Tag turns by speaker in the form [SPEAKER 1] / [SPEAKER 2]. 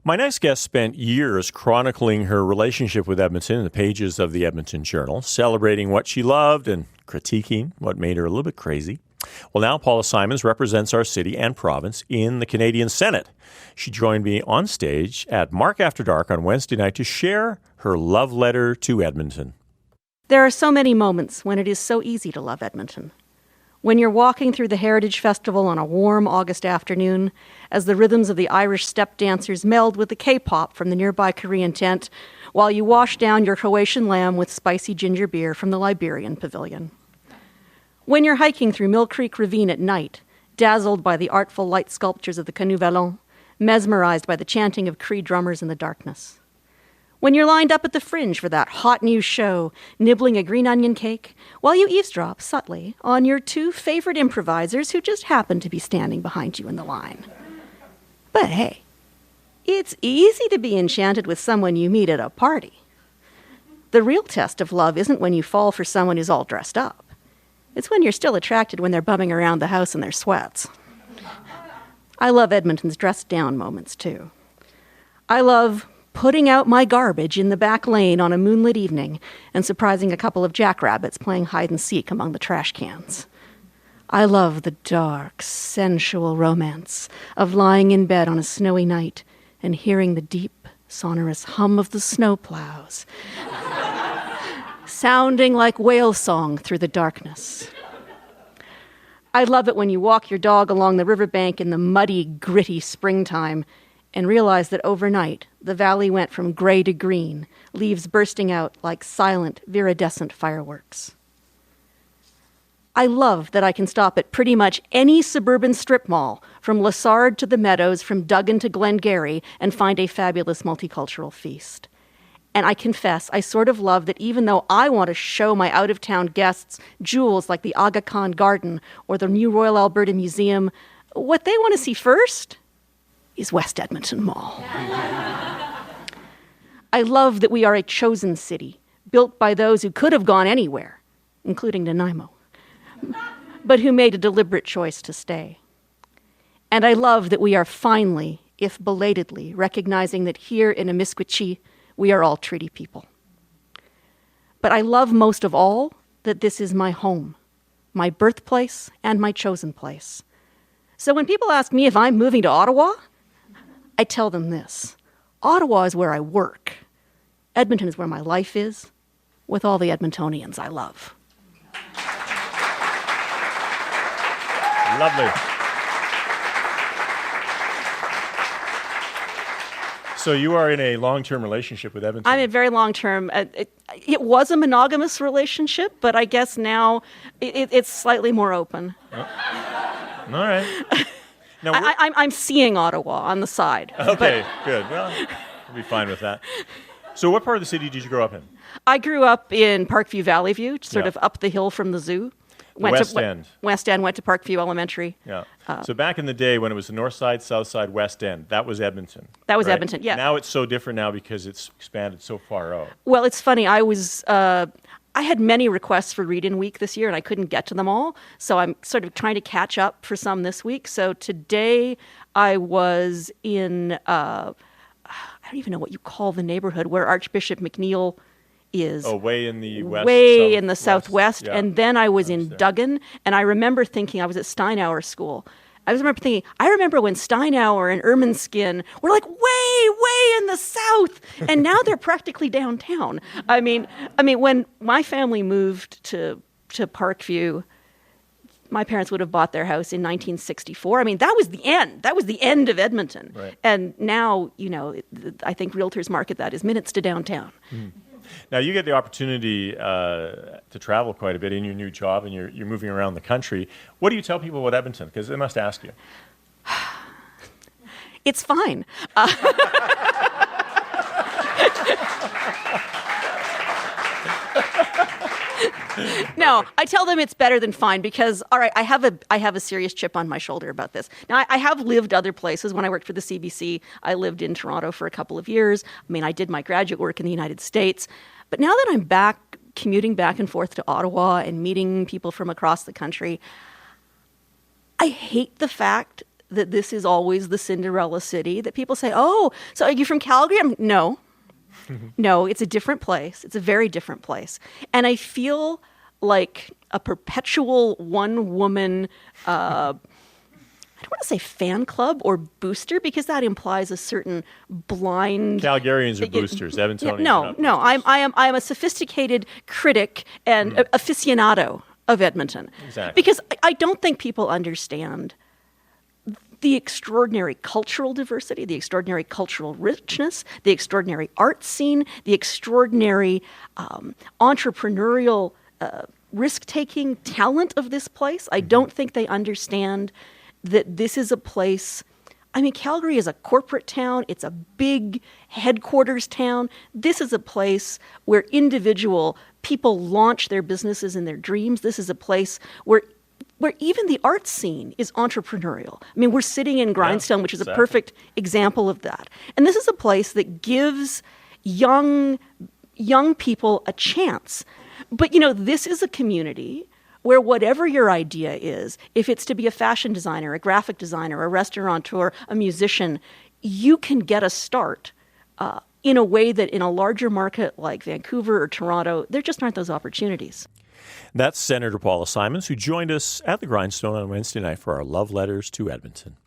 [SPEAKER 1] My next guest spent years chronicling her relationship with Edmonton in the pages of the Edmonton Journal, celebrating what she loved and critiquing what made her a little bit crazy. Well, now Paula Simons represents our city and province in the Canadian Senate. She joined me on stage at Mark After Dark on Wednesday night to share her love letter to Edmonton.
[SPEAKER 2] There are so many moments when it is so easy to love Edmonton. When you're walking through the Heritage Festival on a warm August afternoon, as the rhythms of the Irish step dancers meld with the K-pop from the nearby Korean tent, while you wash down your Croatian lamb with spicy ginger beer from the Liberian pavilion. When you're hiking through Mill Creek Ravine at night, dazzled by the artful light sculptures of the Canoe Vallon, mesmerized by the chanting of Cree drummers in the darkness. When you're lined up at the Fringe for that hot new show, nibbling a green onion cake, while you eavesdrop subtly on your two favorite improvisers who just happen to be standing behind you in the line. But hey, it's easy to be enchanted with someone you meet at a party. The real test of love isn't when you fall for someone who's all dressed up. It's when you're still attracted when they're bumming around the house in their sweats. I love Edmonton's dressed down moments, too. I love putting out my garbage in the back lane on a moonlit evening and surprising a couple of jackrabbits playing hide and seek among the trash cans. I love the dark, sensual romance of lying in bed on a snowy night and hearing the deep, sonorous hum of the snowplows, sounding like whale song through the darkness. I love it when you walk your dog along the riverbank in the muddy, gritty springtime and realize that overnight, the valley went from gray to green, leaves bursting out like silent, viridescent fireworks. I love that I can stop at pretty much any suburban strip mall, from Lassard to the Meadows, from Duggan to Glengarry, and find a fabulous multicultural feast. And I confess, I sort of love that even though I want to show my out-of-town guests jewels like the Aga Khan Garden or the new Royal Alberta Museum, what they want to see first is West Edmonton Mall. I love that we are a chosen city, built by those who could have gone anywhere, including Nanaimo, but who made a deliberate choice to stay. And I love that we are finally, if belatedly, recognizing that here in Amiskwichi, we are all treaty people. But I love most of all that this is my home, my birthplace, and my chosen place. So when people ask me if I'm moving to Ottawa, I tell them this: Ottawa is where I work. Edmonton is where my life is, with all the Edmontonians I love.
[SPEAKER 1] Lovely. So you are in a long-term relationship with Edmonton.
[SPEAKER 2] I'm in a very long-term. It was a monogamous relationship, but I guess now it's slightly more open.
[SPEAKER 1] Oh. All right. Now
[SPEAKER 2] I'm seeing Ottawa on the side.
[SPEAKER 1] Okay, good. Well, we'll be fine with that. So what part of the city did you grow up in?
[SPEAKER 2] I grew up in Parkview Valley View, sort of up the hill from the zoo.
[SPEAKER 1] West End.
[SPEAKER 2] West End, went to Parkview Elementary.
[SPEAKER 1] Yeah. So back in the day when it was the north side, south side, West End, that was Edmonton.
[SPEAKER 2] That was
[SPEAKER 1] right?
[SPEAKER 2] Edmonton, yeah.
[SPEAKER 1] Now it's so different now because it's expanded so far out.
[SPEAKER 2] Well, it's funny. I had many requests for Read-In Week this year, and I couldn't get to them all. So I'm sort of trying to catch up for some this week. So today I was in, I don't even know what you call the neighborhood, where Archbishop McNeil is.
[SPEAKER 1] Oh, way in the west.
[SPEAKER 2] Way in the southwest.
[SPEAKER 1] Yeah.
[SPEAKER 2] And then I was in Duggan, and I remember thinking, I was at Steinauer School. I remember when Steinauer and Ermineskin were like way in the south, and now they're practically downtown. I mean, when my family moved to Parkview, my parents would have bought their house in 1964. I mean, that was the end. That was the end of Edmonton.
[SPEAKER 1] Right.
[SPEAKER 2] And now, I think realtors market that as minutes to downtown.
[SPEAKER 1] Mm. Now, you get the opportunity to travel quite a bit in your new job, and you're moving around the country. What do you tell people about Edmonton? Because they must ask you.
[SPEAKER 2] It's fine. No, I tell them it's better than fine because, all right, I have a serious chip on my shoulder about this. Now, I have lived other places. When I worked for the CBC, I lived in Toronto for a couple of years. I mean, I did my graduate work in the United States. But now that I'm back, commuting back and forth to Ottawa and meeting people from across the country, I hate the fact that this is always the Cinderella city, that people say, oh, so are you from Calgary? No. No, it's a different place. It's a very different place. And I feel like a perpetual one-woman, I don't want to say fan club or booster, because that implies a certain blind...
[SPEAKER 1] Calgarians are boosters. Edmontonians
[SPEAKER 2] No, I am a sophisticated critic and aficionado of Edmonton.
[SPEAKER 1] Exactly.
[SPEAKER 2] Because I don't think people understand the extraordinary cultural diversity, the extraordinary cultural richness, the extraordinary art scene, the extraordinary entrepreneurial risk-taking talent of this place. I don't think they understand that this is a place... I mean, Calgary is a corporate town. It's a big headquarters town. This is a place where individual people launch their businesses and their dreams. This is a place where even the art scene is entrepreneurial. I mean, we're sitting in Grindstone, which is a perfect example of that. And this is a place that gives young people a chance. But, this is a community where whatever your idea is, if it's to be a fashion designer, a graphic designer, a restaurateur, a musician, you can get a start in a way that in a larger market like Vancouver or Toronto, there just aren't those opportunities.
[SPEAKER 1] That's Senator Paula Simons, who joined us at the Grindstone on Wednesday night for our Love Letters to Edmonton.